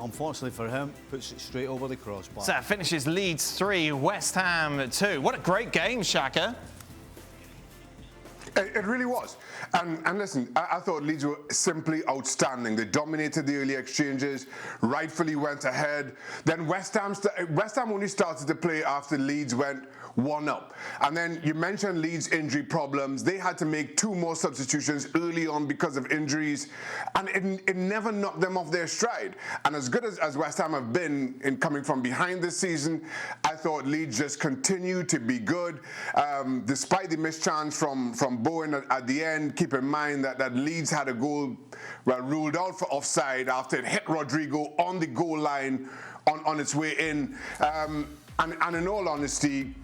Unfortunately for him, puts it straight over the crossbar. So finishes Leeds 3, West Ham 2. What a great game, Shaka. It really was. And listen, I thought Leeds were simply outstanding. They dominated the early exchanges, rightfully went ahead. Then West Ham only started to play after Leeds went 1-up. And then you mentioned Leeds' injury problems. They had to make 2 more substitutions early on because of injuries, and it never knocked them off their stride. And as good as West Ham have been in coming from behind this season, I thought Leeds just continued to be good. Despite the mischance from Bowen at the end, keep in mind that Leeds had a goal ruled out for offside after it hit Rodrigo on the goal line on its way in. And in all honesty,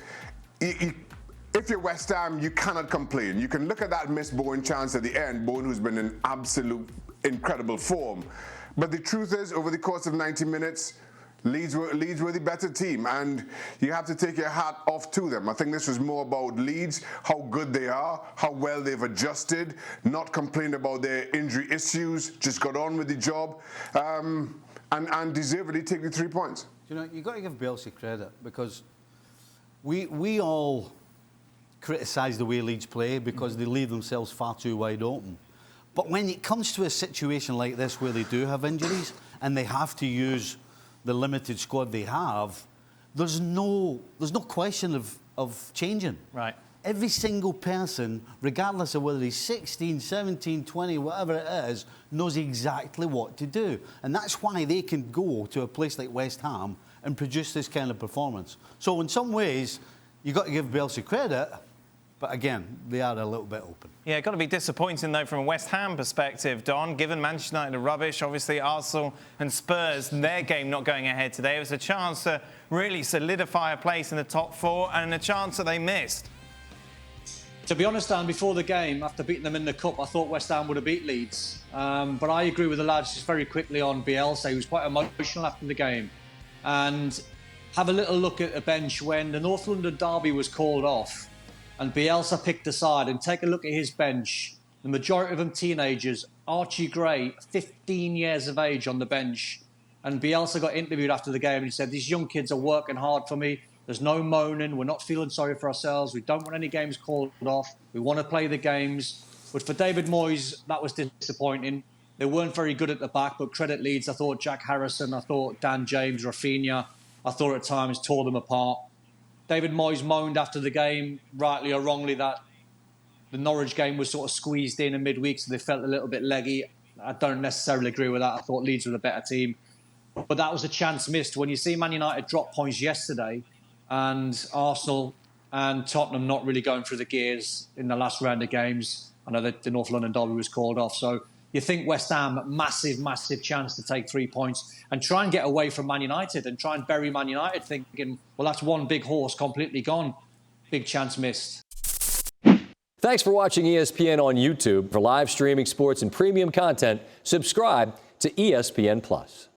if you're West Ham, you cannot complain. You can look at that missed Bowen chance at the end, Bowen who's been in absolute incredible form. But the truth is, over the course of 90 minutes, Leeds were the better team, and you have to take your hat off to them. I think this was more about Leeds, how good they are, how well they've adjusted, not complained about their injury issues, just got on with the job, and deservedly take the 3 points. You know, you've got to give Bielsa credit, because we all criticise the way Leeds play because they leave themselves far too wide open. But when it comes to a situation like this where they do have injuries and they have to use the limited squad they have, there's no question of changing. Right. Every single person, regardless of whether he's 16, 17, 20, whatever it is, knows exactly what to do. And that's why they can go to a place like West Ham and produce this kind of performance. So in some ways, you've got to give Bielsa credit, but again, they are a little bit open. Yeah, got to be disappointing, though, from a West Ham perspective, Don. Given Manchester United are rubbish, obviously Arsenal and Spurs, their game not going ahead today, it was a chance to really solidify a place in the top 4 and a chance that they missed. To be honest, Dan, before the game, after beating them in the Cup, I thought West Ham would have beat Leeds. But I agree with the lads just very quickly on Bielsa. He was quite emotional after the game. And have a little look at the bench when the North London derby was called off and Bielsa picked a side, and take a look at his bench. The majority of them teenagers. Archie Gray, 15 years of age on the bench. And Bielsa got interviewed after the game and he said, these young kids are working hard for me. There's no moaning. We're not feeling sorry for ourselves. We don't want any games called off. We want to play the games. But for David Moyes, that was disappointing. They weren't very good at the back, but credit Leeds. I thought Jack Harrison, I thought Dan James, Rafinha, I thought at times tore them apart. David Moyes moaned after the game, rightly or wrongly, that the Norwich game was sort of squeezed in midweek, so they felt a little bit leggy. I don't necessarily agree with that. I thought Leeds were the better team. But that was a chance missed. When you see Man United drop points yesterday and Arsenal and Tottenham not really going through the gears in the last round of games, I know that the North London derby was called off, so you think West Ham, massive, massive chance to take 3 points and try and get away from Man United and try and bury Man United, thinking, well, that's one big horse completely gone. Big chance missed. Thanks for watching ESPN on YouTube. For live streaming sports and premium content, subscribe to ESPN+.